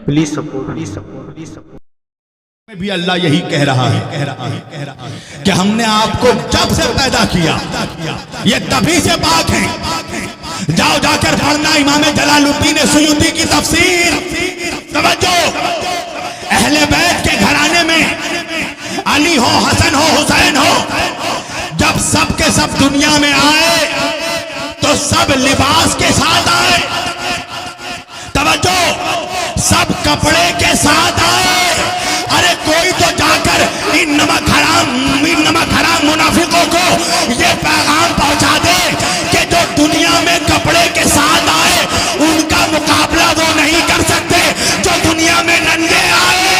Please support, please support, please support. में भी अल्लाह यही कह रहा है कि हमने आपको जब से पैदा किया ये तभी से पाक है। जाओ जाकर पढ़ना इमाम जलालुद्दीन सुयूती की तफसीर। तवज्जो, अहले बैत के घराने में अली हो, हसन हो, हुसैन हो, जब सब के सब दुनिया में आए तो सब लिबास के साथ आए। तवज्जो, सब कपड़े के साथ आए। अरे कोई तो जाकर इन नमक हराम मुनाफिकों को ये पैगाम पहुंचा दे कि जो दुनिया में कपड़े के साथ आए उनका मुकाबला वो नहीं कर सकते जो दुनिया में नंगे आए।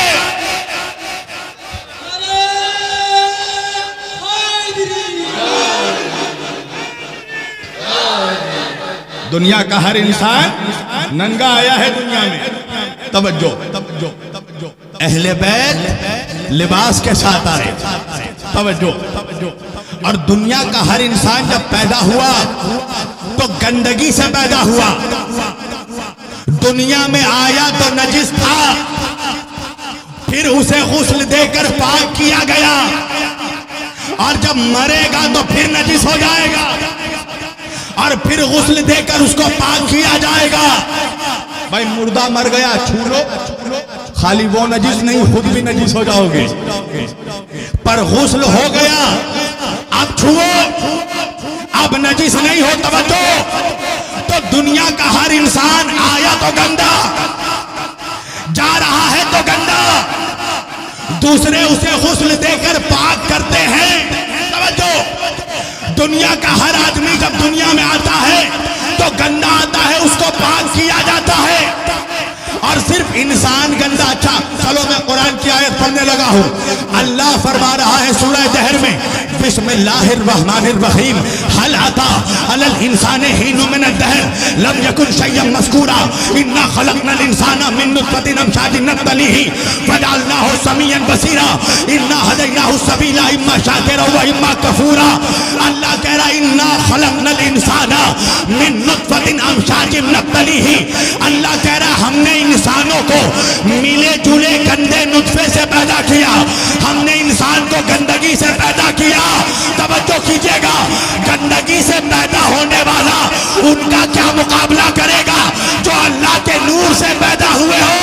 दुनिया का हर इंसान नंगा आया है दुनिया में। तवज्जो, अहले बैत लिबास के साथ आए। तवज्जो, और दुनिया का हर इंसान जब पैदा हुआ तो गंदगी से पैदा हुआ। दुनिया में आया तो नजिस था, फिर उसे गुस्ल देकर पाक किया गया, और जब मरेगा तो फिर नजिस हो जाएगा और फिर गुस्ल देकर उसको पाक किया जाएगा। भाई मुर्दा मर गया, छू लो, खाली वो नजिस नहीं खुद भी नजिस हो जाओगे, पर गुस्ल हो गया अब छुओ, अब नजिस नहीं हो। तवज्जो, तो दुनिया का हर इंसान आया तो गंदा, जा रहा है तो गंदा, दूसरे उसे गुस्ल देकर पाक करते हैं। तवज्जो, दुनिया का हर आदमी जब दुनिया में आता है तो गंदा आता है, उसको पाक किया जाता है, और सिर्फ इंसान गंदा। अच्छा चलो मैं कुरान की आयत पढ़ने लगा हूं। अल्लाह फरमा रहा है सूरह दहर में, बिस्मिल्लाहिर्रहमानिर्रहीम, हल अता अलल इंसाने हीनुम मिनद दहर लम यकुन शय्यन मज़कूरा इन्ना खलक़नल इंसाना मिन नुत्फ़तिन अमशाजिन नब्तलीही फजअलनाहु समीअन बसीरा इन्ना हदैनाहु सबीला इम्मा शाकिरा व इम्मा कफूरा। अल्लाह कह रहा है इन्ना खलक़नल इंसाना मिन नुत्फ़तिन अमशाजिन नब्तलीही। अल्लाह कह रहा है हमने इंसानों को मिले जुले गंदे नुत्फे से पैदा किया, हमने इंसान को गंदगी से पैदा किया। तवज्जो कीजिएगा, गंदगी से पैदा होने वाला उनका क्या मुकाबला करेगा जो अल्लाह के नूर से पैदा हुए हो।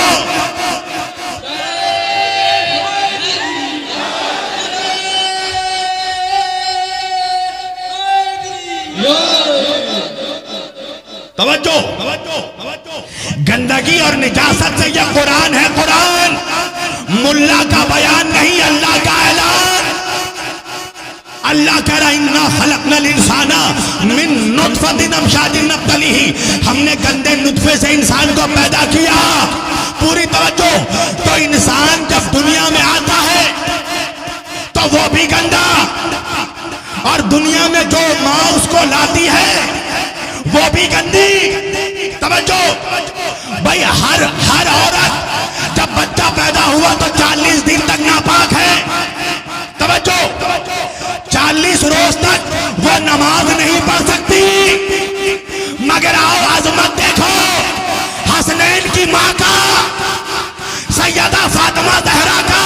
तवज्जो, गंदगी और निजासत से यह कुरान है, कुरान मुल्ला का बयान नहीं, अल्लाह का ऐलान। अल्लाह कह रहा इन्ना खलक़नल इंसाना मिन नुत्फ़तिन अमशाजिन नब्तलीही, हमने गंदे नुत्फे से इंसान को पैदा किया। पूरी तवज्जो, तो इंसान जब दुनिया में आता है तो वो भी गंदा, और दुनिया में जो माँ उसको लाती है वो भी गंदी। तवज्जो भाई, हर औरत जब बच्चा पैदा हुआ तो 40 दिन तक नापाक है। तवज्जो, 40 रोज तक वो नमाज नहीं पढ़ सकती। मगर आओ अजमत देखो हसनैन की माँ का, सैयदा फातिमा ज़हरा का।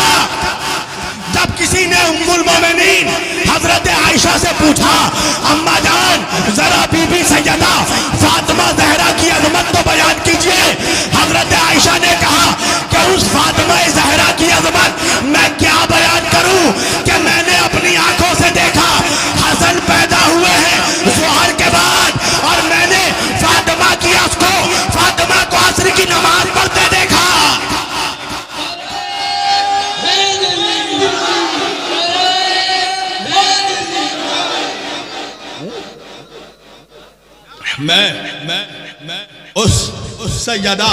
जब किसी ने उम्मुल मोमिनीन हजरत आयशा से पूछा, अम्मा जान जरा बीबी सैयदा फातिमा ज़हरा की अजमत तो बयान कीजिए। हजरत आयशा ने कहा कि उस फातिमा ज़हरा की अजमत मैं क्या बयान करूं कि मैंने अपनी आंखों से देखा हसन पैदा हुए हैं ज़ुहर के बाद, और मैंने फातिमा की फातिमा को असर की नमाज पढ़ते देखा। मैं उस सैयदा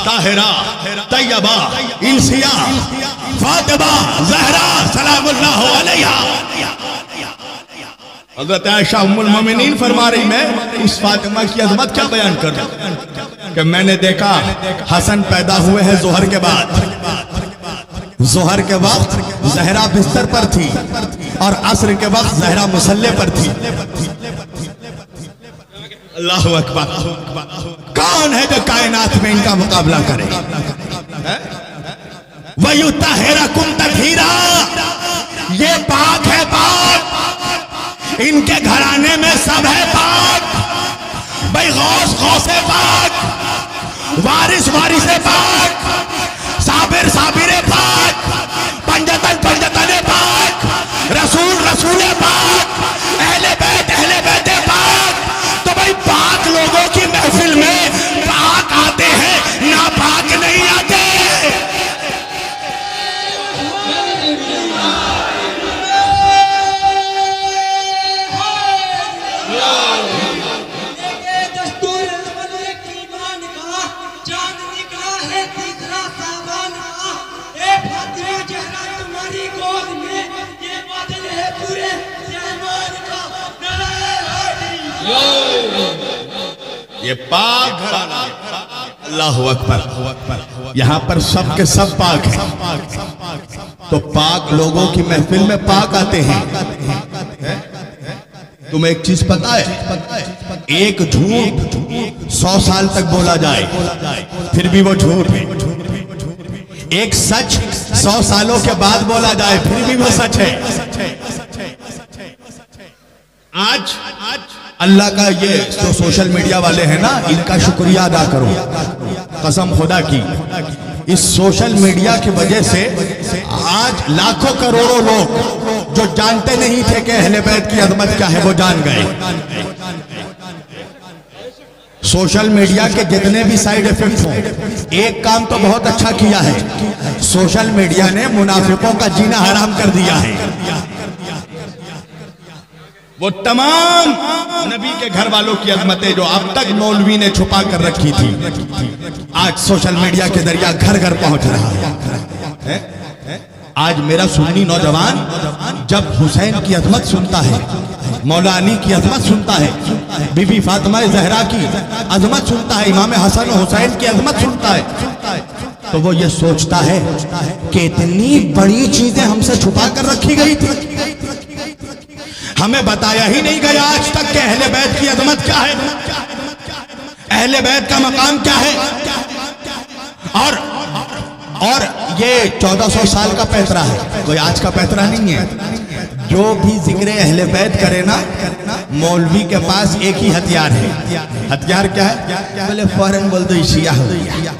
ताहिरा तैयबा इंसिया फातिमा ज़हरा सलामुल्लाह अलैहा, हज़रत आयशा उम्मुल मोमिनीन फरमा रही, मैं उस फातिमा की अज़मत क्या बयान करूं कि मैंने देखा हसन पैदा हुए हैं ज़ोहर के बाद। ज़ोहर के वक्त ज़हरा बिस्तर पर थी और असर के वक्त ज़हरा मुसल्ले पर थी। अल्लाहु अकबर। कौन है जो कायनात में इनका मुकाबला करे? वयुत्तहिरकुम तत्हीरा, ये पाक है पाक, इनके घराने में सब है पाक। भाई गौस गौसे पाक, वारिस वारिसे पाक, साबिर साबिरे पाक, पंजतन पंजतने पाक, रसूल रसूले पाक, अहले बैत पाक। तो भाई पाक लोगों की महफिल में पाक आते हैं, ना पाक नहीं आते। ये पाक घराना, अल्लाहु अकबर। यहाँ पर सब के सब पाक हैं, तो पाक लोगों की महफिल में पाक आते हैं। तुम्हें एक चीज पता है, एक झूठ 100 साल तक बोला जाए फिर भी वो झूठ है। एक सच 100 सालों के बाद बोला जाए फिर भी वो सच है। आज अल्लाह का ये जो सोशल मीडिया वाले हैं ना, इनका शुक्रिया अदा करो कसम खुदा की। इस सोशल मीडिया की वजह से आज लाखों करोड़ों लोग जो जानते नहीं थे कि अहले बैत की अजमत क्या है, वो जान गए। सोशल मीडिया के जितने भी साइड इफेक्ट्स हों, एक काम तो बहुत अच्छा किया है, सोशल मीडिया ने मुनाफिकों का जीना हराम कर दिया है। वो तमाम नबी के घर वालों की अजमतें जो अब तक मौलवी ने छुपा कर रखी थी, आज सोशल मीडिया के जरिए घर घर पहुंच रहा है। आज मेरा सुन्नी नौजवान जब हुसैन की अजमत सुनता है, मौला अली की अजमत सुनता है, बीबी फातिमा जहरा की अजमत सुनता है, इमाम हसन हुसैन की अजमत सुनता है, तो वो ये सोचता है कि इतनी बड़ी चीजें हमसे छुपा कर रखी गई थी, हमें बताया ही नहीं गया आज तक कि अहले बैत की अजमत क्या है, अहले बैत का मकाम क्या है। और ये 1400 साल का पैतरा है, कोई आज का पैतरा नहीं है। जो भी जिक्र अहले बैत करे ना, मौलवी के पास एक ही हथियार है। हथियार क्या है? बोले फौरन बोल दो शिया हो गया।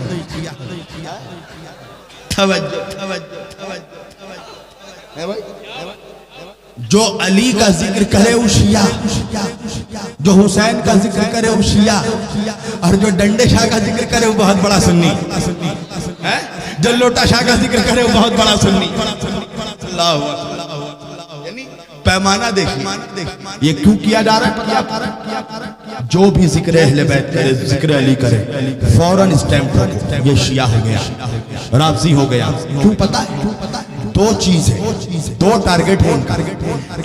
जो अली का जिक्र करे वो शिया, जो हुसैन का जिक्र करे वो शिया, और जो डंडे शाह का जिक्र करे वो बहुत बड़ा सुन्नी है, जो लोटा शाह का जिक्र करे वो बहुत बड़ा सुन्नी। पैमाना देखिए, ये क्यों किया जा रहा है? जो भी जिक्र अहले बैत करे, जिक्र अली करे, फौरन स्टैंप हो, ये शिया हो गया, राफजी हो गया। क्यों पता है? दो चीज है, दो टारगेट है इनका।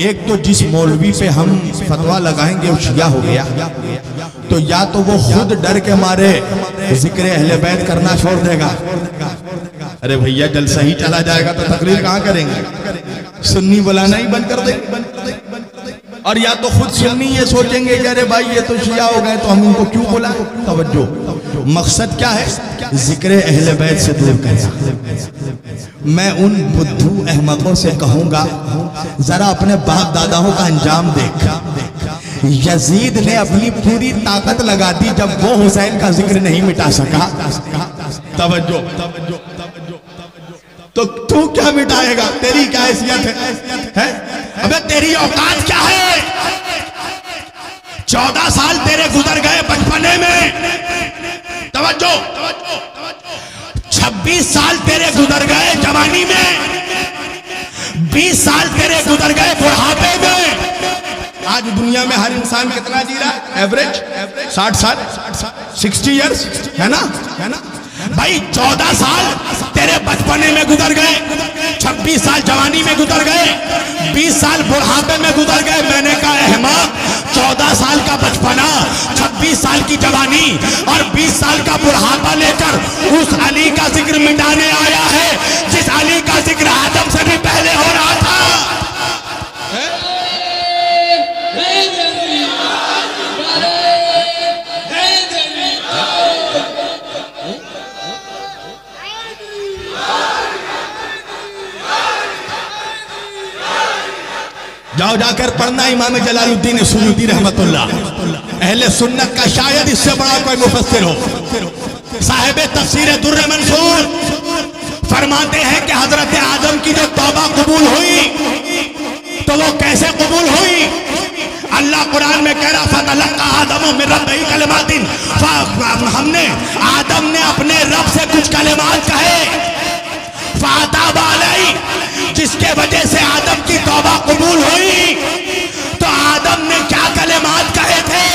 एक तो जिस मौलवी पे हम फतवा लगाएंगे वो शिया हो गया, तो या तो वो खुद डर के मारे जिक्र अहले बैत करना छोड़ देगा, अरे भैया जलसा ही चला जाएगा तो तकरीर कहाँ करेंगे, सुन्नी बुलाना ही बंद कर देंगे। और या तो खुद सुन्नी ये सोचेंगे कि अरे भाई ये तो शिया हो गए तो हम इनको क्यों बुलाएं। तवज्जो, मकसद क्या है? जिक्र अहले बैत से दूर करना। मैं उन बुद्धू अहमकों से कहूंगा, जरा अपने बाप दादाओं का अंजाम देख। यजीद ने अपनी पूरी ताकत लगा दी जब वो हुसैन का जिक्र नहीं मिटा सका। तवज्जो, तो तू क्या मिटाएगा? तेरी क्या हैसियत है? अबे तेरी औकात क्या है? 14 साल तेरे गुजर गए बचपने में, तवज्जो, 26 साल तेरे गुजर गए जवानी में, 20 साल तेरे गुजर गए बुढ़ापे में। आज दुनिया में हर इंसान कितना जी रहा है? एवरेज 60 साल, 60 इयर्स, है ना? भाई 14 साल तेरे बचपने में गुजर गए, 26 साल जवानी में गुजर गए, 20 साल बुढ़ापे में गुजर गए। मैंने कहा अहमक, 14 साल का बचपना, 26 साल की जवानी और 20 साल का बुढ़ापा लेकर उस अली का जिक्र मिटाने आया है जिस अली का जिक्र आदम से भी पहले हो रहा था। जाओ जाकर पढ़ना इमाम जलालुद्दीन सुयूती रहमतुल्लाह। अहले सुन्नत का शायद इससे बड़ा कोई मुफस्सिर हो। साहिब तफसीर दुर्र मंसूर फरमाते हैं कि हजरत आदम की जो तौबा कबूल हुई तो वो कैसे कबूल हुई? अल्लाह कुरान में कह रहा फतलक्का आदम मिन रब्बिही कलिमातिन, हमने आदम ने अपने रब से कुछ कलिमात कहे, फाताबा अलैहि, जिसके वजह से आदम की तौबा कबूल हुई। तो आदम ने क्या कलिमात कहे थे?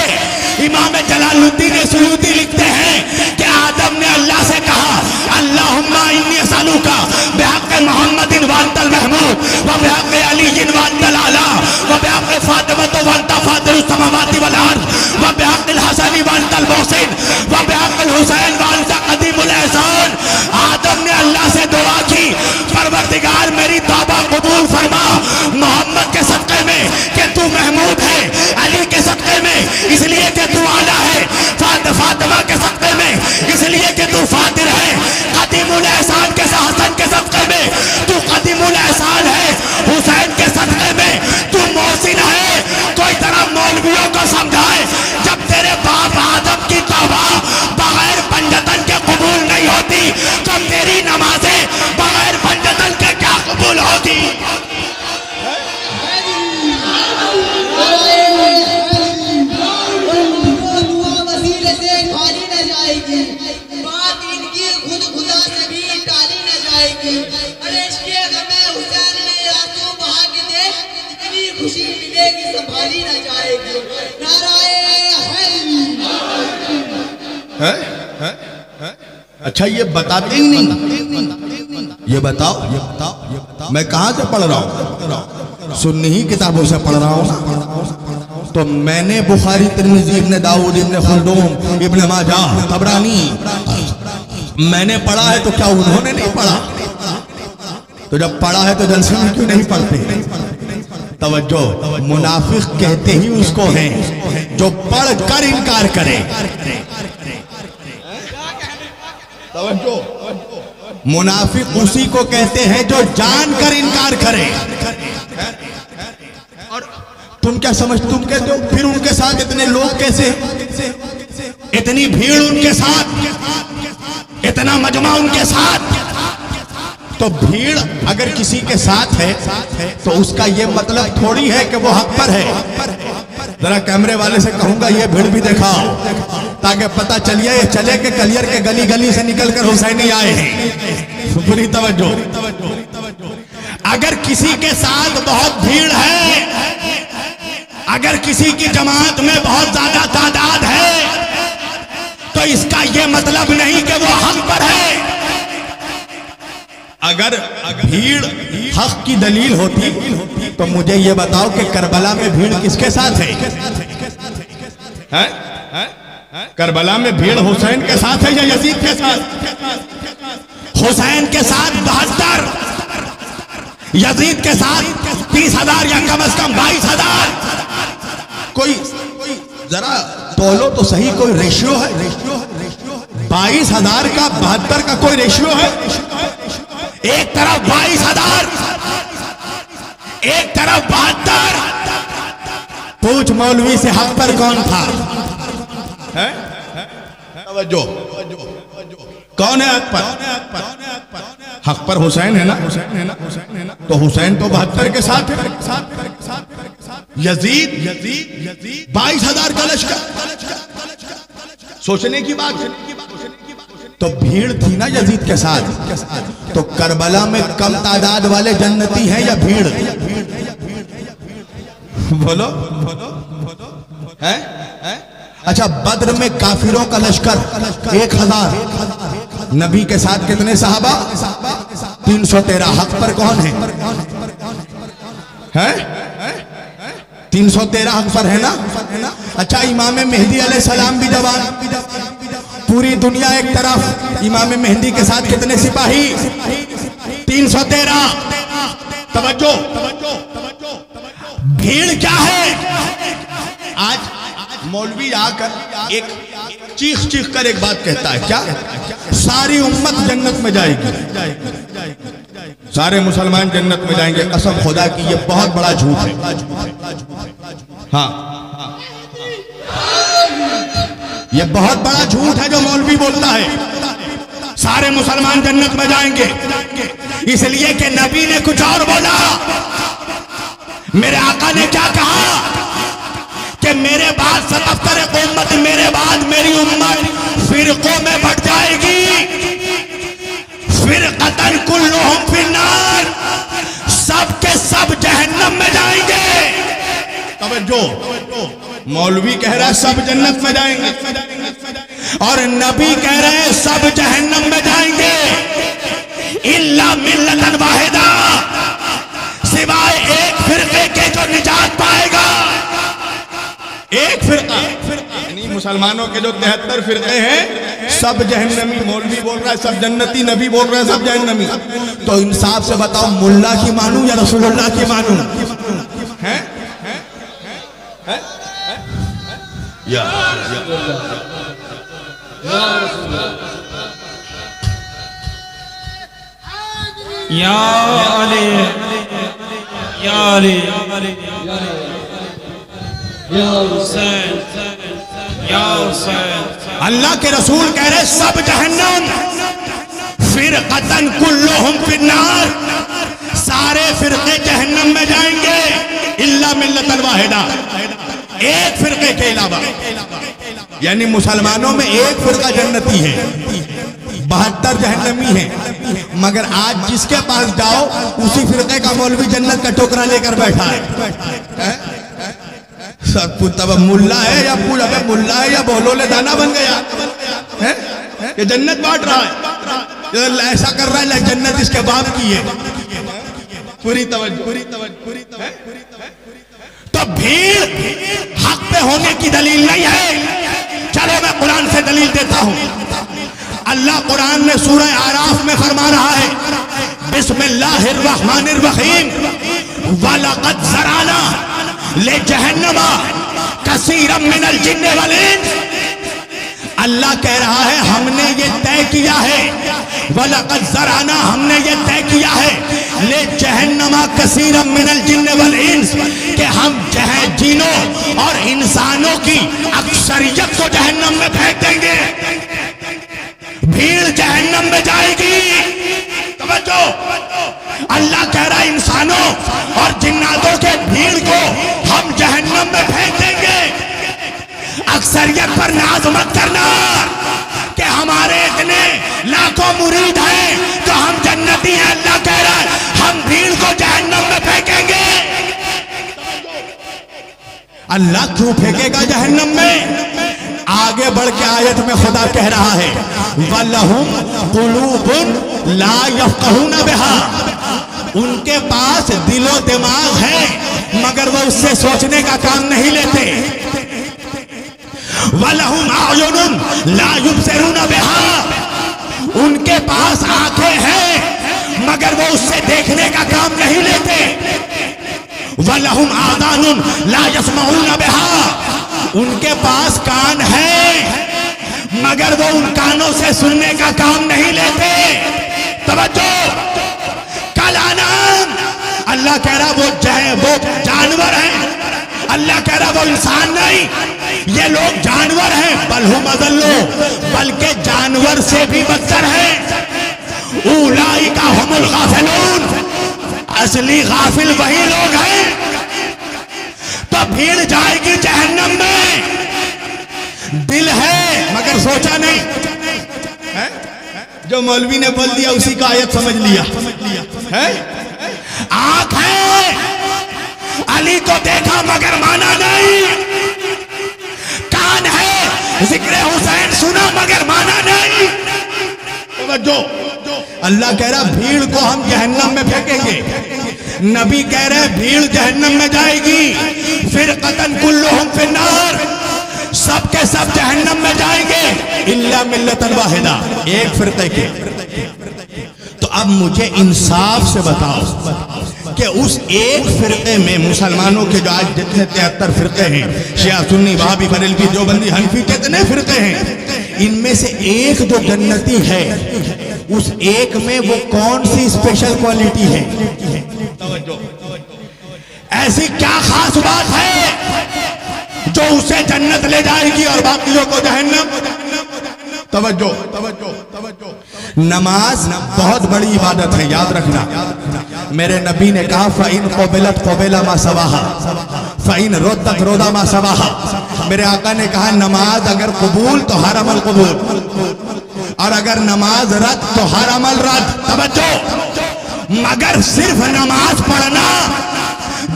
इमाम जलालुद्दीन सुयूती लिखते हैं कि आदम ने अल्लाह से कहा, अल्लाहुम्मा इन्नी असअलुका बिहक़्क़ि मुहम्मदिन व अंतल महमूद व बिहक़्क़ि अलीय्यिन व अंतल आला व बिहक़्क़ि फातिमत व अंत फातिरुस समावाति वल अर्ज़ व बिहक़्क़िल हसनी व अंतल मुहसिन व बिहक़्क़िल हुसैन व अंत क़दीमुल एहसान। आदम ने अल्लाह से दुआ की, परवरदिगार मेरी तौबा कबूल फरमा मोहम्मद के सदक़े में कि तू महमूद है, अली के सदक़े में इसलिए कि तू आला है, फातिमा के सदक़े में इसलिए कि तू फातिर है, क़दीमुल एहसान के हसन के सदक़े में तू क़दीमुल एहसान है, हुसैन के सदक़े में तू मोहसिन है। कोई तरह मौलवियों को समझाए, जब तेरे बाप आदम की तौबा बगैर पंजतन के कबूल नहीं होती तो तेरी नमाजें बगैर पंजतन के क्या कबूल होती? खुशी मिलेगी संभाली न जाएगी। है? अच्छा ये बताते ही नहीं। ये बताओ मैं कहां से पढ़ रहा हूं? सुन्नी ही किताबों से पढ़ रहा हूं ना। तो मैंने बुखारी, तिर्मिज़ी, इब्न दाऊद, इब्न खुल्दूम, इब्न माजाह, तबरानी मैंने पढ़ा है, तो क्या उन्होंने नहीं पढ़ा? तो जब पढ़ा है तो जलसे में क्यों नहीं पढ़ते? तवज्जो, मुनाफिक कहते ही उसको हैं जो पढ़ कर इनकार करे। तवज्जो, मुनाफिक उसी को कहते हैं जो जानकर इनकार करे। और तुम क्या समझ, तुम कहते हो फिर उनके साथ इतने लोग कैसे, इतनी भीड़ उनके साथ, इतना मजमा उनके साथ? तो भीड़ अगर किसी के साथ है तो उसका ये मतलब थोड़ी है कि वो हक पर है। जरा कैमरे वाले से कहूंगा ये भीड़ भी दिखाओ ताकि पता चलिए चले के कलियर के गली गली से निकलकर हुसैनी आए हैं। पूरी तवज्जो। अगर किसी के साथ बहुत भीड़ है, अगर किसी की जमात में बहुत ज्यादा तादाद है, तो इसका यह मतलब नहीं कि वो हक पर है। अगर भीड़ हक की दलील होती तो मुझे ये बताओ कि करबला में भीड़ किसके साथ है? करबला में भीड़ हुसैन के साथ है या यजीद के साथ? हुसैन के साथ 72, यजीद के साथ 30,000 या कम से कम 22,000। कोई जरा तोलो तो सही, कोई रेशियो है? 22,000 का 72 का कोई रेशियो है? एक तरफ 22,000, एक तरफ 72। पूछ मौलवी से हक पर कौन था? तवज्जो, कौन है हक पर? हक पर हुसैन है ना। तो हुसैन तो 72 के साथ है। यजीद 22,000 का लश्कर। सोचने की बात है। तो भीड़ थी ना यजीद के साथ। तो करबला में कम तादाद वाले जन्नती हैं या भीड़? बोलो है? अच्छा, बद्र में काफिरों का लश्कर 1000, नबी के साथ कितने सहाबा? 313। हक पर कौन है? 313 हक पर है ना। अच्छा, इमाम मेहदी अलैहिस्सलाम भी जवान। पूरी दुनिया एक तरफ, इमाम मेहदी के साथ कितने सिपाही? 313। तवज्जो, भीड़ क्या है? आज मौलवी आकर एक चीख कर एक बात कहता है, क्या? सारी उम्मत जन्नत में जाएगी। सारे मुसलमान जन्नत में जाएंगे, कसम खुदा की ये बहुत बड़ा झूठ है। हाँ, ये बहुत बड़ा झूठ है जो मौलवी बोलता है सारे मुसलमान जन्नत में जाएंगे, इसलिए कि नबी ने कुछ और बोला। मेरे आका ने क्या कहा कि मेरे बाद सतफ्तर उम्मत, मेरे बाद मेरी उम्मत फिरकों में बढ़ जाएगी, फिरकतन कुल्लुहुम फिन्नार, सब के सब जहन्नम में जाएंगे। तवज्जो, मौलवी कह रहा है सब जन्नत में जाएंगे और नबी कह रहे हैं सब जहन्नम में जाएंगे, इल्ला मिल्लतन वाहिदा, सिवाय एक फिरके के जो निजात पाएगा। एक फिरका, यानी मुसलमानों के जो 73 फिरके हैं सब जहन्नमी। मौलवी बोल रहा है सब जन्नती, नबी बोल रहा है सब जहन्नमी। तो इंसाफ से बताओ, मुल्ला की मानूं या रसूलुल्लाह की मानूं? हैं? या अली, या अली, या हुसैन, या हुसैन। अल्लाह के रसूल कह रहे सब जहन्नम, फिर कतन कुल्लुहुम फिन्नार, सारे फिरके जहन्नम में जाएंगे, इल्ला मिल्लतन वाहिदा, एक फिरके के अलावा। यानी मुसलमानों में एक फिरका जन्नती है, 72 जहन्नमी है। मगर आज जिसके पास जाओ उसी फिरके का मौलवी जन्नत का टोकरा लेकर बैठा है। सब तब मुल्ला है या पूरा मुल्ला है या बोलोले दाना बन गया है, ये जन्नत बांट रहा है, ऐसा कर रहा है जन्नत इसके बाप की है। पूरी तवज्जो। तो भीड़ हक पे होने की दलील नहीं है। चलो मैं कुरान से दलील देता हूं। अल्लाह कुरान में सूरह आराफ में फरमा रहा है, बिस्मिल्लाहिर्रहमानिर्रहीम, वलक़द ज़रअना ले जहन्नमा कसीरम मिनल जिन्न वल इंस। अल्लाह कह रहा है हमने ये तय किया है, वलक़द ज़रअना, हमने ये तय किया है, ले जहन्नमा कसीरम मिनल जिन्न वल इंस, कि हम जिनों और इंसानों की अक्सरियत को जहन्नम में फेंक देंगे। भीड़ जहन्नम में जाएगी। तवज्जो, अल्लाह कह रहा है इंसानों और जिन्नातों के भीड़ को हम जहन्नम में फेंक देंगे। अक्सरियत पर नाज मत करना कि हमारे इतने लाखों मुरीद हैं तो हम जन्नती हैं। अल्लाह कह रहा है हम भीड़ को जहन्नम में फेंकेंगे। अल्लाह क्यों फेंकेगा जहन्नम में? आगे बढ़ के आयत में खुदा कह रहा है, वलहुम कुलूबुन ला यफ़क़हून बिहा, उनके पास दिलो दिमाग है मगर वो उससे सोचने का काम नहीं लेते। वलहुम अयुनुन ला युबसिरून बिहा, उनके पास आंखें हैं मगर वो उससे देखने का काम नहीं लेते। वलहुम आज़ानुन ला यस्मऊन बिहा, उनके पास कान है मगर वो उन कानों से सुनने का काम नहीं लेते। तवज्जो, कल अनाम, अल्लाह कह रहा वो जानवर हैं। अल्लाह कह रहा वो इंसान नहीं, ये लोग जानवर हैं। बलहुम अज़ल्लो, बल्कि जानवर से भी बदतर है। उलाइका हुमुल गाफिलून, असली गाफिल वही लोग हैं। तो भीड़ जाएगी जहन्नम में। दिल है मगर सोचा नहीं है? जो मौलवी ने बोल दिया उसी का आयत समझ लिया है। आंख है, अली को देखा मगर माना नहीं। कान है, जिक्र हुसैन सुना मगर माना नहीं। जो अल्लाह कह रहा भीड़ को हम जहन्नम में फेंकेंगे। नबी कह रहे भीड़ जहन्नम में जाएगी। फिर कतन कुल्लुहुम फिन्नार, सब के सब जहन्नम में जाएंगे इल्ला मिल्लतन वाहिदा, एक फिरके के। तो अब मुझे इंसाफ से बताओ कि उस एक फिरके में मुसलमानों के जो आज जितने 73 फिरके हैं, शिया सुन्नी वहाबी बरेलवी देवबंदी हनफी, कितने फिरके हैं? इनमें से एक जो जन्नती है, उस एक में वो कौन सी स्पेशल क्वालिटी है? ऐसी क्या खास बात है जो उसे जन्नत ले जाएगी और बाकियों को जहन्नम? तवज्जो तवज्जो तवज्जो। नमाज बहुत बड़ी इबादत है, याद रखना। मेरे नबी ने कहा फ़इन क़ुबिलत क़ुबिला मा सवाहा फ़इन रुद्दत रुदा मा सवाहा। मेरे आका ने कहा नमाज अगर कबूल तो हर अमल कबूल, और अगर नमाज रद्द तो हर अमल रद्द। तवज्जो। मगर सिर्फ नमाज पढ़ना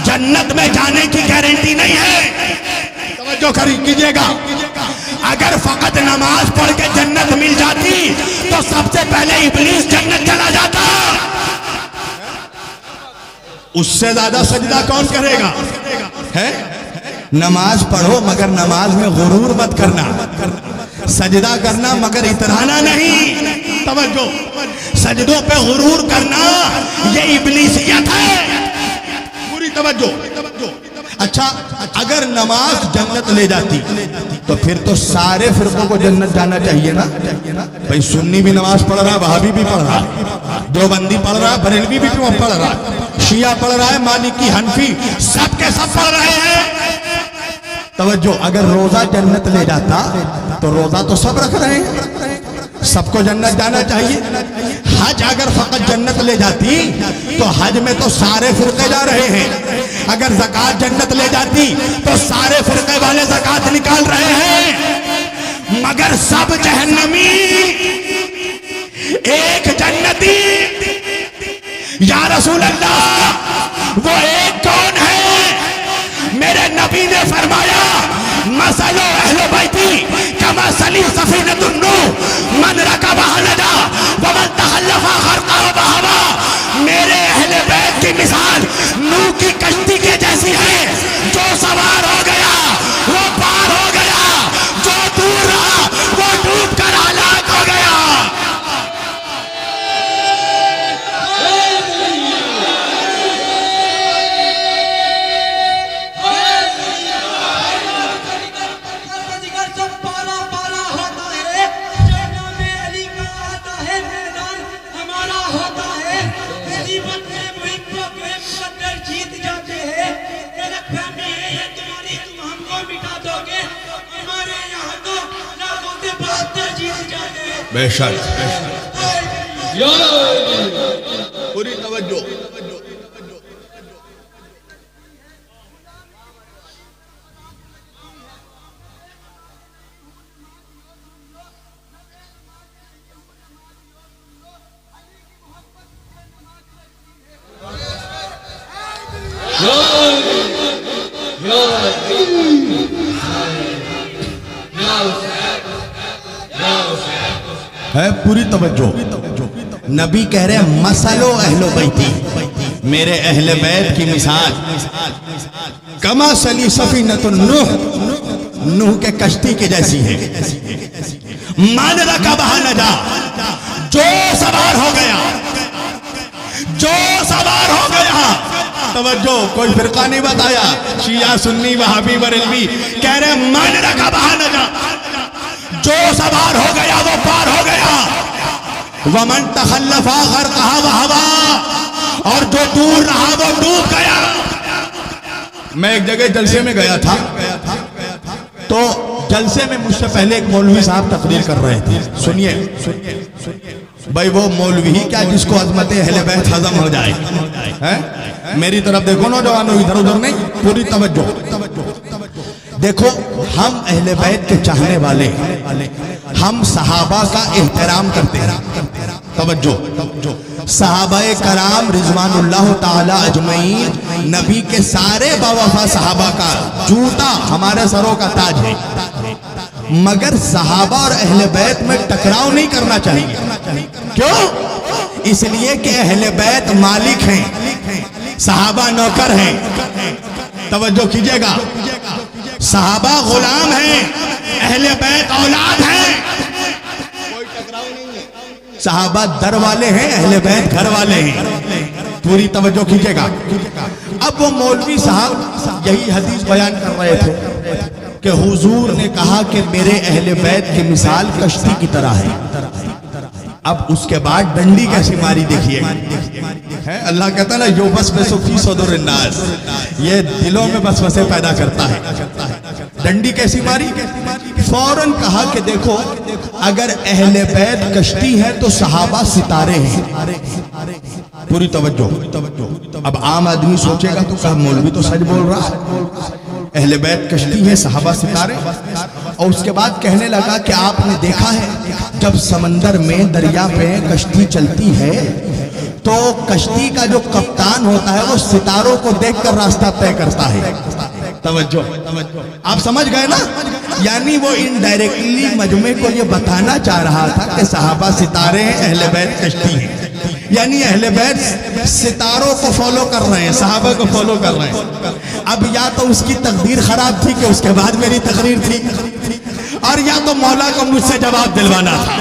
जन्नत में जाने की गारंटी नहीं है। तवज्जो कीजिएगा। अगर फकत नमाज पढ़ के जन्नत मिल जाती तो सबसे पहले इब्लीस जन्नत चला जाता। उससे ज्यादा सजदा कौन करेगा? है? नमाज पढ़ो मगर नमाज में गुरूर मत करना, सजदा करना मगर इतराना नहीं। तवज्जो। सजदों पे गुरूर करना ये इब्लीसियत है। पूरी तवज्जो। अच्छा, अगर नमाज जन्नत ले जाती तो फिर तो सारे फिरकों को जन्नत जाना चाहिए ना भाई। सुन्नी भी नमाज पढ़ रहा है, वहाबी भी पढ़ रहा है, देवबंदी पढ़ रहा है, बरेलवी भी पढ़ रहा है, शिया पढ़ रहा है, मालिकी, हनफी, सब के सब पढ़ रहे हैं। तवज्जो। अगर रोजा जन्नत ले जाता तो रोजा तो सब रख रहे हैं, सबको जन्नत जाना चाहिए। हज अगर फकत जन्नत ले जाती तो हज में तो सारे फिरके जा रहे हैं। अगर ज़कात जन्नत ले जाती तो सारे फिरके वाले ज़कात निकाल रहे हैं। मगर सब जहन्नमी, एक जन्नती। या रसूल अल्लाह, वो एक कौन है? मेरे नबी ने फरमाया मसलो अहले बैती कमसली सफीनतुन नूह मन रकबहा नजा व मन तखल्लफा गरक़ा बहवा। मेरे अहले बैत की मिसाल नूह की कश्ती के जैसी है। जो सवार हो गया वो पार हो गया, जो दूर रहा वो डूब कर हलाक हो गया। बेशक पूरी तवज्जो। है पूरी तवज्जो। नबी कह रहे हैं मसलो अहलो बैती, मेरे अहले बैत की मिसाल कमा सली सफीनतुन नूह, नूह के कश्ती के जैसी है। मान रकबहा नजा, जो सवार हो गया, जो सवार हो गया। तवज्जो। कोई फिरका नहीं बताया, शिया सुन्नी वहाबी बरेलवी, कह रहे मान रकबहा नजा, जो सवार हो गया वो पार हो गया। वमन तखल्लफा गरक़हा बहवा, और जो दूर रहा वो डूब गया। मैं एक जगह जलसे में गया था, तो जलसे में मुझसे पहले एक मौलवी साहब तकरीर कर रहे थे। सुनिए भाई, वो मौलवी ही क्या जिसको अज़मत अहले बैत हजम हो जाए। हैं? मेरी तरफ देखो नौजवानों, इधर उधर नहीं, पूरी तवज्जो। देखो, हम अहले बैत के चाहने वाले, हम सहाबा का एहतराम करते हैं। तवज्जो। सहाबाए कराम रिजवानुल्लाह ताला अजमईन, नबी के सारे बावफा सहाबा का जूता हमारे सरों का ताज है। मगर सहाबा और अहले बैत में टकराव नहीं करना चाहिए। क्यों? इसलिए कि अहले बैत मालिक हैं, सहाबा नौकर हैं। तवज्जो कीजिएगा। सहाबा गुलाम हैं, अहले बैत औलाद हैं। कोई टकराव नहीं है। सहाबा दर वाले हैं, अहले बैत घर वाले हैं। पूरी तवज्जो कीजिएगा। अब वो मौलवी साहब यही हदीस बयान कर रहे थे। कि हुजूर ने कहा कि मेरे अहले बैत की मिसाल कश्ती की तरह है। अब उसके बाद डंडी कैसी मारी देखिए, है अल्लाह कहता है ना यो बस बेसुफी सदुरन्नास, ये दिलों में बसवसे पैदा करता है। डंडी कैसी मारी, फौरन कहा कि देखो अगर अहले बैत कश्ती है तो सहाबा सितारे हैं। पूरी तवज्जो। अब आम आदमी सोचेगा तो कहा मौलवी तो सच बोल रहा है, अहले बैत कश्ती है, सहाबा सितारे। और उसके बाद कहने लगा कि आपने देखा है जब समंदर में दरिया पे कश्ती चलती है तो कश्ती का जो कप्तान होता है वो सितारों को देखकर रास्ता तय करता है। तवज्जो, आप समझ गए ना, यानी वो इनडायरेक्टली मजमे को ये बताना चाह रहा था कि सहाबा सितारे हैं, अहले बैत कश्ती है। यानी अहले बैत सितारों को फॉलो कर रहे हैं, सहाबा को फॉलो कर रहे हैं। अब या तो उसकी तकदीर खराब थी कि उसके बाद मेरी तकरीर थी, और या तो मौला को मुझसे जवाब दिलवाना था।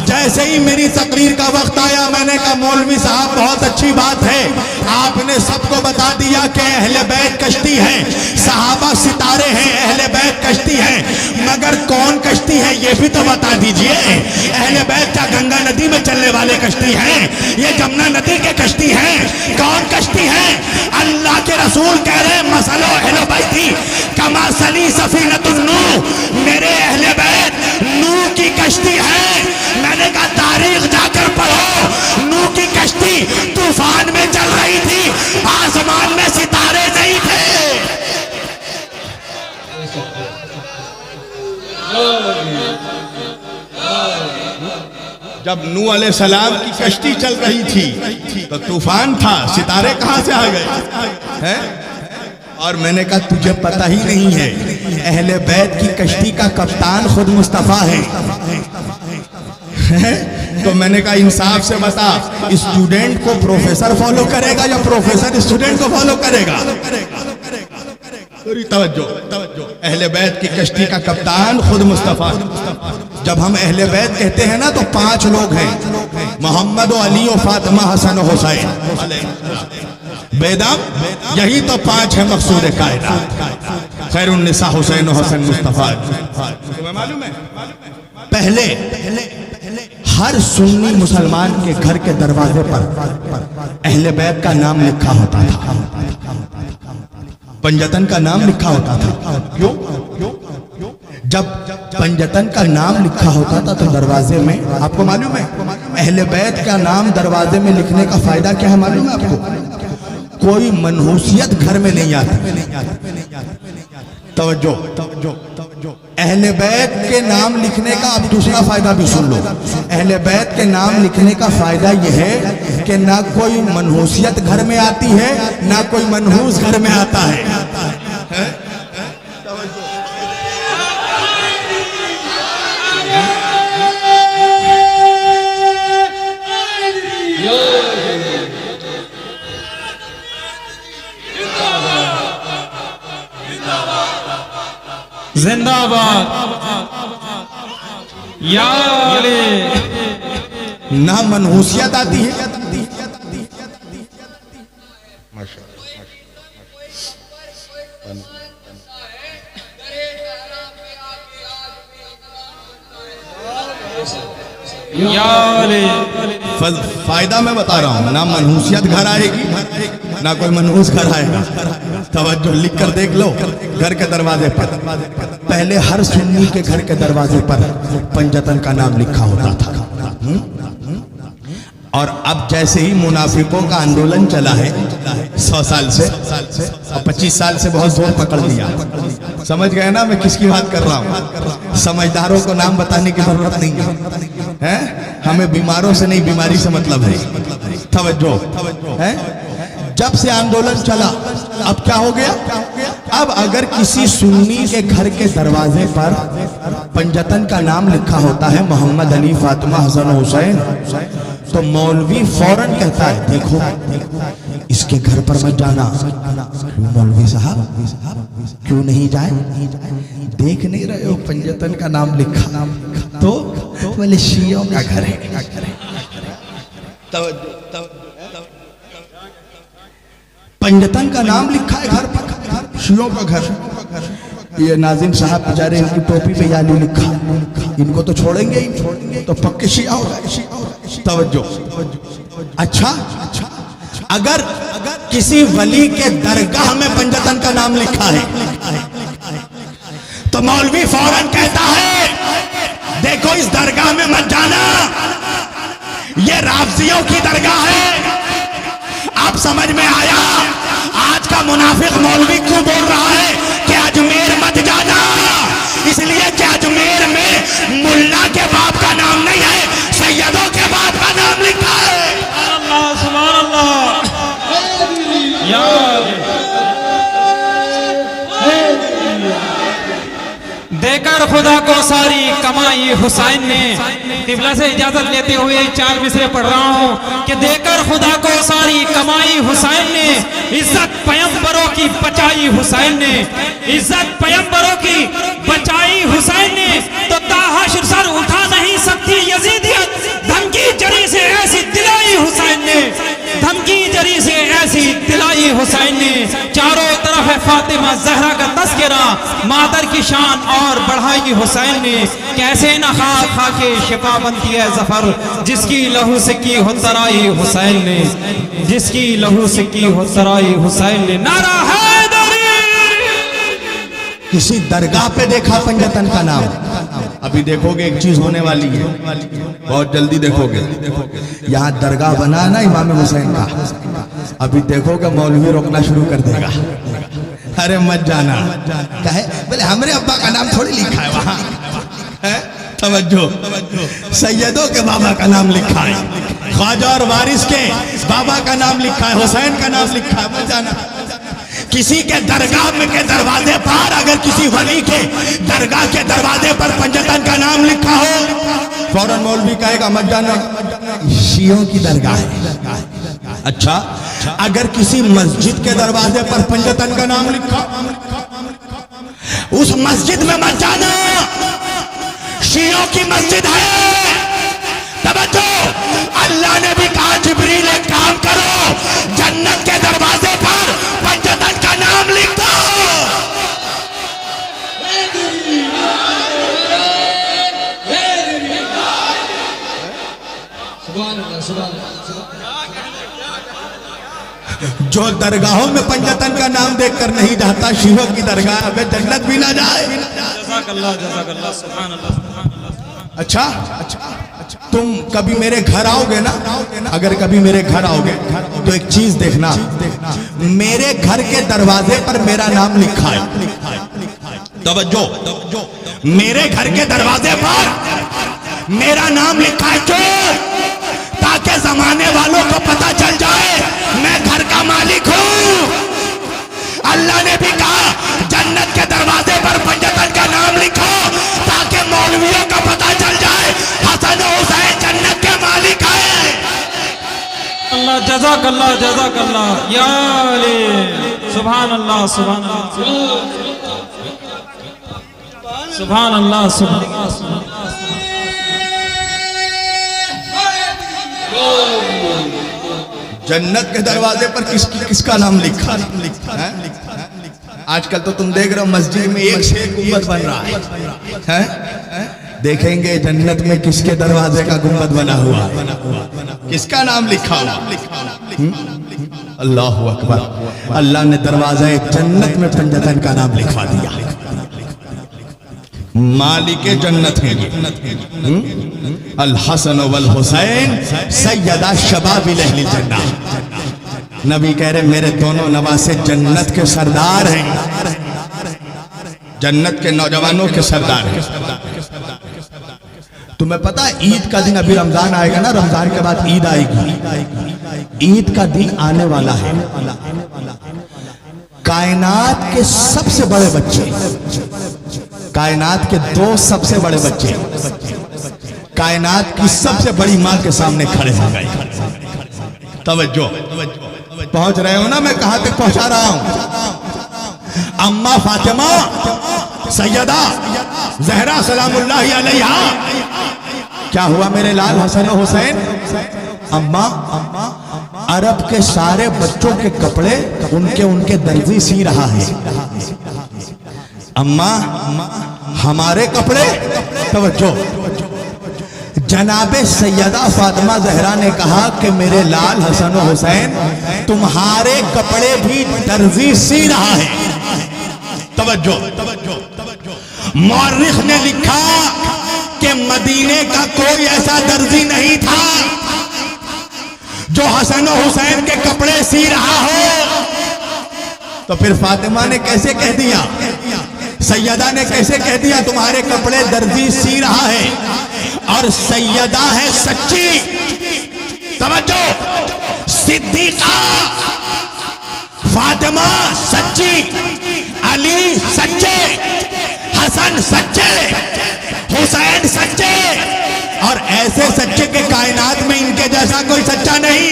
जैसे ही मेरी तकरीर का वक्त आया मैंने कहा मौलवी साहब बहुत अच्छी बात है, आपने सबको बता दिया कि अहले बैत कश्ती है, सहाबा सितारे हैं, अहले बैत कश्ती है, मगर कौन कश्ती है ये भी तो बता दीजिए। अहले बैत क्या गंगा नदी में चलने वाले कश्ती हैं, ये जमुना नदी के कश्ती हैं, कौन कश्ती है? अल्लाह के रसूल कह रहे हैं मसलो अहले बैती कमा सली सफीनतुन नूह, मेरे अहले बैत नूह की कश्ती है। मैंने कहा तारीख जाकर पढ़ो, नूह की कश्ती तूफान में चल रही थी, आसमान में सितारे नहीं थे। जब नूह अलैहिस्सलाम की कश्ती चल रही थी तो तूफान था, सितारे कहां से आ गए हैं? और मैंने कहा तुझे पता ही नहीं है, अहले बैत की कश्ती का कप्तान खुद मुस्तफा है। तो मैंने कहा इंसाफ से बता, स्टूडेंट को प्रोफेसर फॉलो करेगा या प्रोफेसर स्टूडेंट को फॉलो करेगा? तवज्जो, अहले बैत की कश्ती का कप्तान खुद मुस्तफा। जब हम अहले बैत कहते हैं ना तो 5 लोग हैं, मोहम्मद अली और फातिमा हसन हुसैन बेदम, यही तो 5 है मकसूद कायनात। खैरुन्निसा हुसैन हसन मुस्तफा। तुम्हें मालूम है पहले हर सुन्नी मुसलमान के घर के दरवाजे पर अहले बैत का नाम लिखा होता था, पंजतन का नाम लिखा होता था। क्यों? जब पंजतन का नाम लिखा होता था तो दरवाजे में, आपको मालूम है अहले बैत का नाम दरवाजे में लिखने का फायदा क्या है मालूम है आपको? कोई मनहूसियत घर में नहीं आती। तवज्जो, अहले बैत के नाम लिखने का अब दूसरा फायदा भी सुन लो। अहले बैत के नाम लिखने का फायदा यह है कि ना कोई मनहूसियत घर में आती है, ना कोई मनहूस घर में आता है। जिंदाबाद या अली। ना मनहूसियत आती है, फायदा मैं बता रहा हूँ, ना मनहूसियत घर आएगी ना कोई मनहूस घर आएगा। तवज्जो, लिख कर देख लो घर के दरवाजे पर। पहले हर सुन्नी के घर के दरवाजे पर पंजतन का नाम लिखा होता था। और अब जैसे ही मुनाफिकों का आंदोलन चला है 100 साल से और 25 साल से बहुत जोर पकड़ लिया। समझ गए ना मैं किसकी बात कर रहा हूँ? समझदारों को नाम बताने की जरूरत नहीं है, हमें बीमारों से नहीं बीमारी से मतलब है। तवज्जो है। जब से आंदोलन चला अब क्या हो गया? अब अगर किसी सुन्नी के घर के दरवाजे पर पंजतन का नाम लिखा होता है मोहम्मद अली फातिमा हसन हुसैन, तो मौलवी फौरन कहता है देखो इसके घर पर मत जाना। मौलवी साहब क्यों नहीं जाए? देख नहीं रहे हो पंजतन का नाम लिखा? तो बोले शियों का घर है। पंजतन का नाम लिखा है घर पर, शियों का घर। ये नाजिम साहब बेचारे इनकी टोपी पे यानी लिखा, इनको तो छोड़ेंगे ही, तो पक्के शिया होगा। तवज्जो। अच्छा, अगर किसी वली के दरगाह में पंजतन का नाम लिखा है तो मौलवी फौरन कहता है देखो इस दरगाह में मत जाना, ये राफजियों की दरगाह है। आप समझ में आया आज का मुनाफिक मौलवी क्यों बोल रहा है कि अजमेर मत जाना? इसलिए कि अजमेर में मुल्ला के बाप का नाम नहीं है, सैयदों के बाप का नाम लिखा है। अल्लाह सुभान अल्लाह। या देकर खुदा को सारी कमाई हुसैन ने, तिबला से इजाजत लेते हुए 4 मिसरे पढ़ रहा हूँ कि देकर खुदा को सारी कमाई हुसैन ने, इज्जत पैगंबरों की बचाई हुसैन ने, इज्जत पैगंबरों की बचाई हुसैन ने, तो ताहशर सर उठा नहीं सकती यजीदियत, धमकी जरी से ऐसी दिलाई हुसैन ने, धमकी जरी से ऐसी दिलाई हुसैन ने। चारों तरफ है फातिमा जहरा का तस्करा, मादर की शान और बढ़ाई हुसैन ने। कैसे न खा खा के शिफा बनती है जफर, जिसकी लहू से की हो तराई हुसैन ने, जिसकी लहू से की हो तराई हुसैन ने। नारा हैदरी। किसी दरगाह पे देखा पंजतन का नाम? अभी देखोगे एक चीज होने वाली है, बहुत जल्दी देखोगे। यहाँ दरगाह बना ना इमाम हुसैन का, अभी देखोगे मौलवी रोकना शुरू कर देगा, अरे मत जाना। कहे बोले हमरे अब्बा का नाम थोड़ी लिखा है वहां, तवज्जो, सैयदों के बाबा का नाम लिखा है, ख्वाजा और वारिस के बाबा का नाम लिखा है, हुसैन का नाम लिखा है, मत जाना। किसी के दरगाह में के दरवाजे पर अगर किसी वली के दरगाह के दरवाजे पर पंजतन का नाम लिखा हो, फौरन मौलवी कहेगा मत जाना, शियों की दरगाह है। अच्छा, अगर किसी मस्जिद के दरवाजे पर पंजतन का नाम लिखा, उस मस्जिद में मत जाना, शियों की मस्जिद है। तवज्जो, अल्लाह ने भी कहा जिब्रील एक काम करो, जन्नत के दरवाजे पर पंजतन का नाम लिख दो। जो दरगाहों में पंजतन का नाम देखकर नहीं जाता, शिवों की दरगाह में जन्नत भी ना जाए। जज़ाकल्लाह, जज़ाकल्लाह, सुभान अल्लाह, सुभान अल्लाह। अच्छा, तुम कभी मेरे घर आओगे ना, अगर कभी मेरे घर आओगे तो एक चीज देखना, मेरे घर के दरवाजे पर मेरा नाम लिखा है। तवज्जो, मेरे घर के दरवाजे पर मेरा नाम लिखा है, क्यों? ताकि जमाने वालों को पता चल जाए मैं घर का मालिक हूं। अल्लाह ने भी कहा जन्नत के दरवाजे पर पंजतन का नाम लिखो, ताकि मौलवियों को पता चल जाए हसन हुसैन जन्नत के मालिक है। अल्लाह जज़ाकल्लाह, जज़ाकल्लाह, या अली, सुभान अल्लाह, सुभान अल्लाह, सुभान अल्लाह, सुभान अल्लाह। जन्नत के दरवाजे पर किसका नाम लिखा है? आजकल तो तुम देख रहे हो मस्जिद में एक से एक गुंबद बन रहा है। देखेंगे जन्नत में किसके दरवाजे का गुंबद बना हुआ, किसका नाम लिखा हुआ। अल्लाह अकबर। अल्लाह ने दरवाजे जन्नत में पंजतन का नाम लिखवा दिया। मालिके जन्नत है अल हसन वल हुसैन सैयदा शबाबिल अहली जन्नत। नबी कह रहे मेरे दोनों नवासे जन्नत के सरदार हैं, जन्नत के नौजवानों के सरदार हैं। तुम्हें पता है ईद का दिन, अभी रमजान आएगा ना, रमजान के बाद ईद आएगी, ईद का दिन आने वाला है। कायनात के सबसे बड़े बच्चे, कायनात के 2 सबसे बड़े बच्चे कायनात की सबसे बड़ी मां के सामने खड़े हो गए। तवज्जो, पहुंच रहे हो ना मैं कहां तक पहुंचा रहा हूं? अम्मा फातिमा सैयदा जहरा सलामुल्लाहि अलैहा। क्या हुआ मेरे लाल हसन हुसैन? अम्मा अरब के सारे बच्चों के कपड़े उनके दर्जी सी रहा है। अम्मा हमारे कपड़े, तवज्जो, जनाबे सैयदा फातिमा जहरा ने कहा कि मेरे लाल हसन और हुसैन तुम्हारे कपड़े भी दर्जी सी रहा है। तवज्जो, मौर्रिख ने लिखा कि मदीने का कोई ऐसा दर्जी नहीं था जो हसन और हुसैन के कपड़े सी रहा हो। तो फिर फातिमा ने कैसे कह दिया, सैयदा ने कैसे कह दिया तुम्हारे कपड़े दर्जी सी रहा है? और सैयदा है सच्ची, तवज्जो, सिद्दीका, फातिमा सच्ची, अली सच्चे, हसन सच्चे, हुसैन सच्चे, और ऐसे सच्चे के कायनात में इनके जैसा कोई सच्चा नहीं।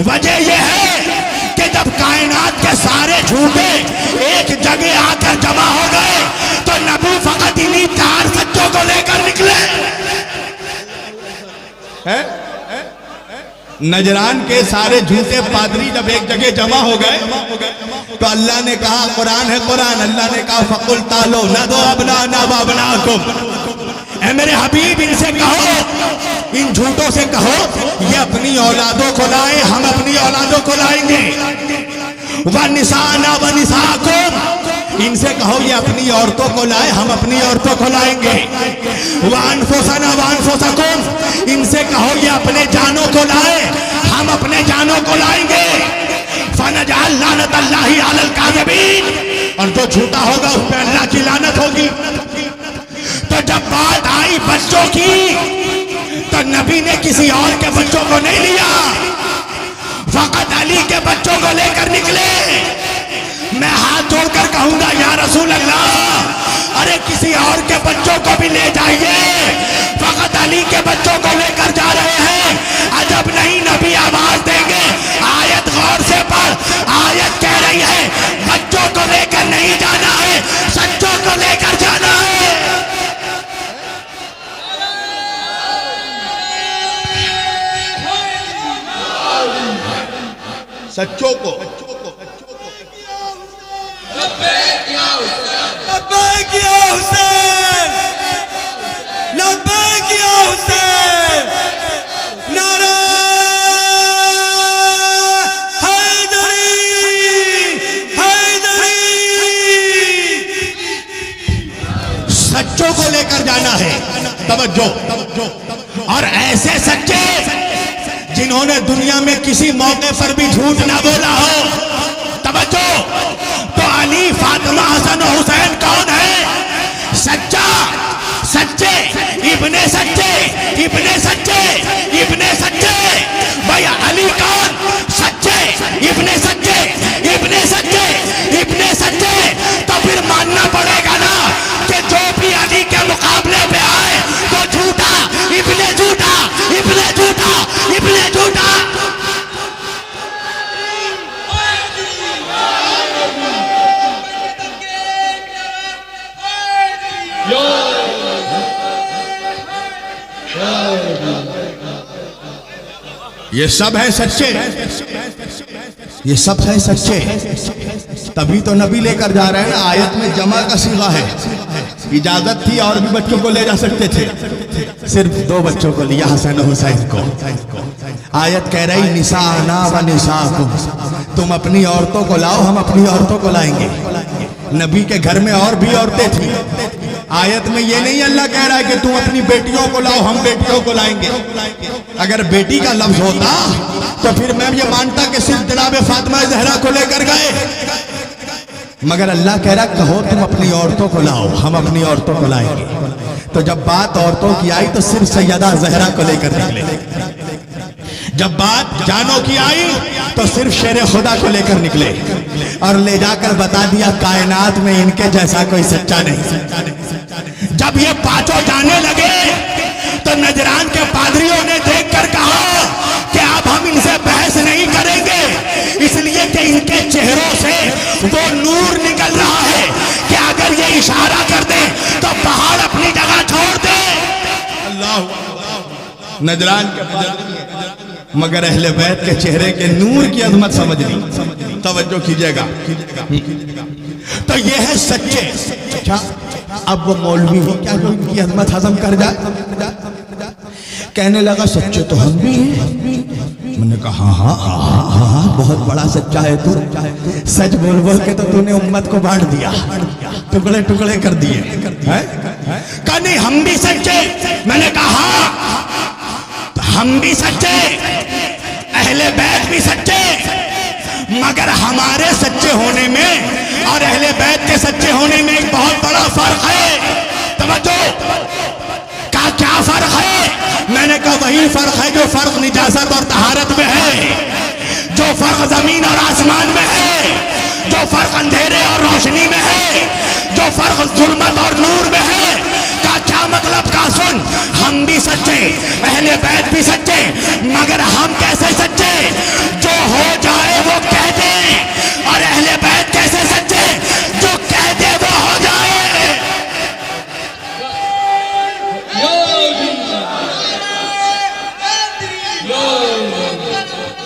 वजह यह है कि जब कायनात के सारे झूठे एक जगह आकर जमा हो गए तो नबी फकत इन्हीं 4 सच्चों को लेकर निकले। नजरान के सारे झूठे पादरी जब एक जगह जमा हो गए तो अल्लाह ने कहा, कुरान है कुरान, अल्लाह ने कहा फकुल तालो न दो अबना ना बाबनाकुम, ऐ मेरे हबीब इनसे कहो, इन झूठों से कहो ये अपनी औलादों को लाए, हम अपनी औलादों को लाएंगे। व निसाना व निसाकुम, इनसे कहो ये अपनी औरतों को लाए, हम अपनी औरतों को लाएंगे। व अनफुसना व अनफुसकुम, इनसे कहो ये अपने जानों को लाए, हम अपने जानों को लाएंगे। फनजअल लानतल्लाहि अलल काज़िबीन, और जो झूठा होगा उस पर अल्लाह की लानत होगी। तो जब बात आई बच्चों की तो नबी ने किसी और के बच्चों को नहीं लिया, फकत अली के बच्चों को लेकर निकले। मैं हाथ जोड़कर कहूंगा या रसूल अल्लाह, अरे किसी और के बच्चों को भी ले जाइए, फकत अली के बच्चों को लेकर जा रहे हैं। अजब नहीं नबी आवाज देंगे, आयत गौर से पढ़, आयत कह रही है बच्चों को लेकर नहीं जाना है, सच्चों को लेकर जाना है। सच्चों को, लब्बैक या हुसैन, लब्बैक या हुसैन, नारा हैदरी, हैदरी। सच्चों को लेकर जाना है, तवज्जो, और ऐसे सच्चे जिन्होंने दुनिया में किसी मौके पर भी झूठ ना बोला हो। तवज्जो, तो अली, फातिमा, हसन और हुसैन कौन है? सच्चा, सच्चे, इब्ने सच्चे, इब्ने सच्चे, इब्ने सच्चे। भैया अली कौन? सच्चे, इब्ने सच्चे, इब्ने सच्चे, इब्ने सच्चे। तो फिर मानना पड़ेगा ना कि जो भी अली के मुकाबले पे आए तो झूठा, इब्ने झूठा, इब्ने झूठा, इब्ने झूठा। ये सब है सच्चे, ये सब है सच्चे, तभी तो नबी लेकर जा रहे हैं ना। आयत में जमा का सीगा है, इजाजत थी और भी बच्चों को ले जा सकते थे, सिर्फ 2 बच्चों को लिया, हसन और हुसैन को। आयत कह रही निसाना व निसाकुम, तुम अपनी औरतों को लाओ, हम अपनी औरतों को लाएंगे। नबी के घर में और भी औरतें थी। आयत में ये नहीं अल्लाह कह रहा है कि तुम अपनी बेटियों को लाओ, हम बेटियों को लाएंगे। अगर बेटी का लफ्ज होता तो फिर मैं ये मानता कि सिर्फ जनाब फातिमा जहरा को लेकर गए, मगर अल्लाह कह रहा कहो तुम अपनी औरतों को लाओ, हम अपनी औरतों को लाएंगे। तो जब बात औरतों की आई तो सिर्फ सैयदा जहरा को लेकर निकले। जब बात जानों की आई तो सिर्फ शेर खुदा को लेकर निकले और ले जाकर बता दिया कायनात में इनके जैसा कोई सच्चा नहीं। जब ये पांचों जाने लगे तो नजरान के पादरियों ने देखकर कहा कि अब हम इनसे बहस नहीं करेंगे, इसलिए कि इनके चेहरों से वो नूर निकल रहा है कि अगर ये इशारा कर दे तो पहाड़ अपनी जगह छोड़ दे। अल्लाह नजरान के मगर अहले बैत के चेहरे के नूर की अजमत समझ ली। तवज्जो कीजिएगा। तो तो ये है सच्चे। अच्छा, अब वो मौलवी ही क्या जो इनकी अजमत हजम कर जाए। कहने लगा सच्चे तो हम भी हैं। मैंने कहा हाँ हाँ हाँ हाँ, बहुत बड़ा सच्चा है तू। सच बोल बोल के तो तूने उम्मत को बांट दिया, टुकड़े टुकड़े कर दिए। कहा नहीं हम भी सच्चे। मैंने कहा हम भी सच्चे, अहले बैत भी सच्चे, मगर हमारे सच्चे होने में और अहले बैत के सच्चे होने में एक बहुत बड़ा फर्क है। तवज्जो, का क्या फर्क है? मैंने कहा वही फर्क है जो फर्क निजासत और तहारत में है, जो फर्क जमीन और आसमान में है, जो फर्क अंधेरे और रोशनी में है, जो फर्क जुल्मत और नूर में है। का क्या मतलब? का सुन, हम भी सच्चे, अहले बैत भी सच्चे, मगर हम कैसे सच्चे? जो हो